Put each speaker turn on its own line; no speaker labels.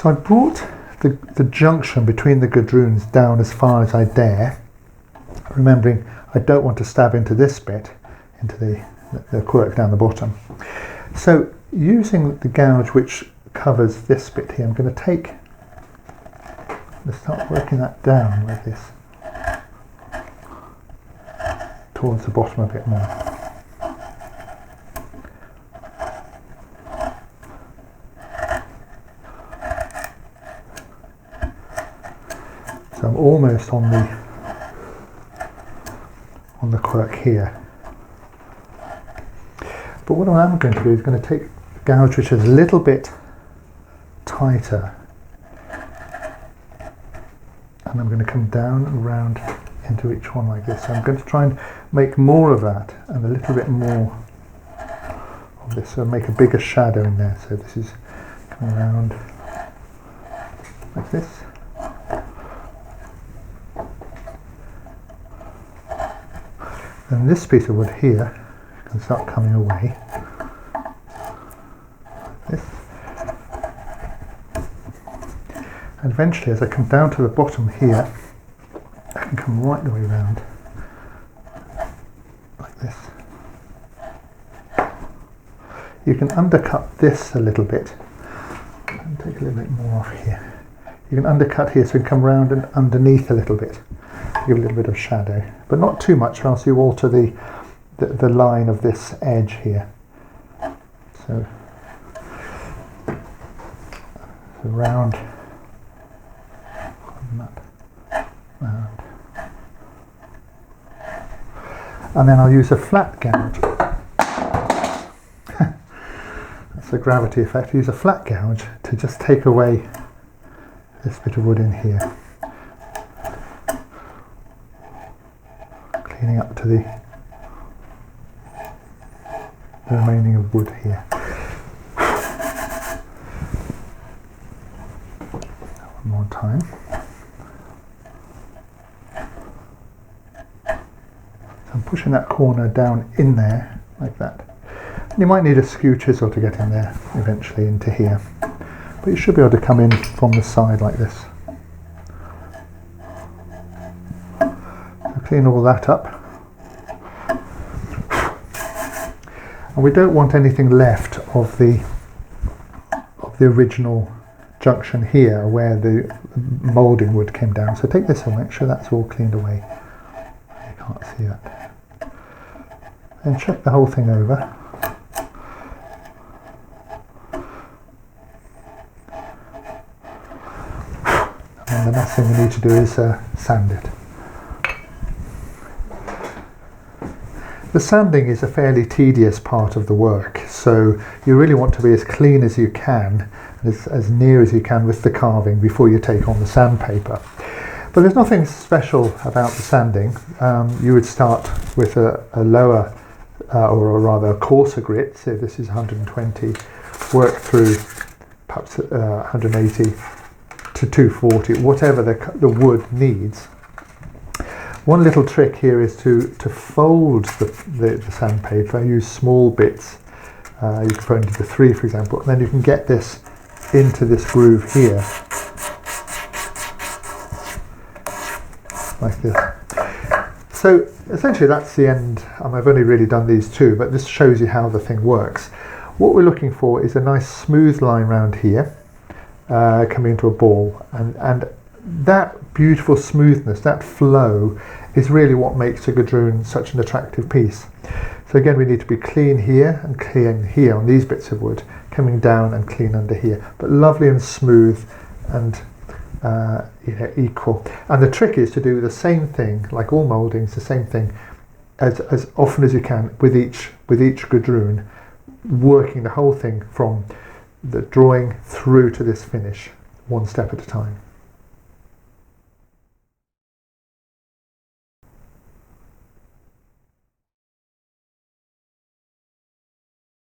So I brought the junction between the gadroons down as far as I dare, remembering I don't want to stab into this bit, into the quirk down the bottom. So using the gouge which covers this bit here, I'm going to start working that down like this, towards the bottom a bit more. So I'm almost on the quirk here. But what I am going to do is going to take a gouge which is a little bit tighter, and I'm going to come down and round into each one like this. So I'm going to try and make more of that and a little bit more of this, so make a bigger shadow in there. So this is coming around like this. And this piece of wood here can start coming away like this. And eventually, as I come down to the bottom here, I can come right the way around like this. You can undercut this a little bit and take a little bit more off here. You can undercut here so you can come round and underneath a little bit, give a little bit of shadow, but not too much, or else you alter the line of this edge here. So round, round, and then I'll use a flat gouge. That's a gravity effect. Use a flat gouge to just take away this bit of wood in here, cleaning up to the remaining of wood here. One more time. So I'm pushing that corner down in there like that. And you might need a skew chisel to get in there eventually into here, but you should be able to come in from the side like this. So clean all that up. And we don't want anything left of the original junction here where the moulding wood came down. So take this and make sure that's all cleaned away. You can't see that. Then check the whole thing over. And the next thing we need to do is sand it. The sanding is a fairly tedious part of the work, so you really want to be as clean as you can, as near as you can with the carving before you take on the sandpaper. But there's nothing special about the sanding. You would start with a lower, or rather a coarser grit, so this is 120, work through perhaps 180 to 240, whatever the wood needs. One little trick here is to fold the sandpaper. Use small bits. You can put into 3, for example, and then you can get this into this groove here, like this. So essentially that's the end. I've only really done these 2, but this shows you how the thing works. What we're looking for is a nice smooth line around here, coming into a ball, and that beautiful smoothness, that flow, is really what makes a gadroon such an attractive piece. So again, we need to be clean here and clean here on these bits of wood, coming down and clean under here, but lovely and smooth and equal. And the trick is to do the same thing, like all mouldings, the same thing as often as you can with each gadroon, working the whole thing from the drawing through to this finish, one step at a time.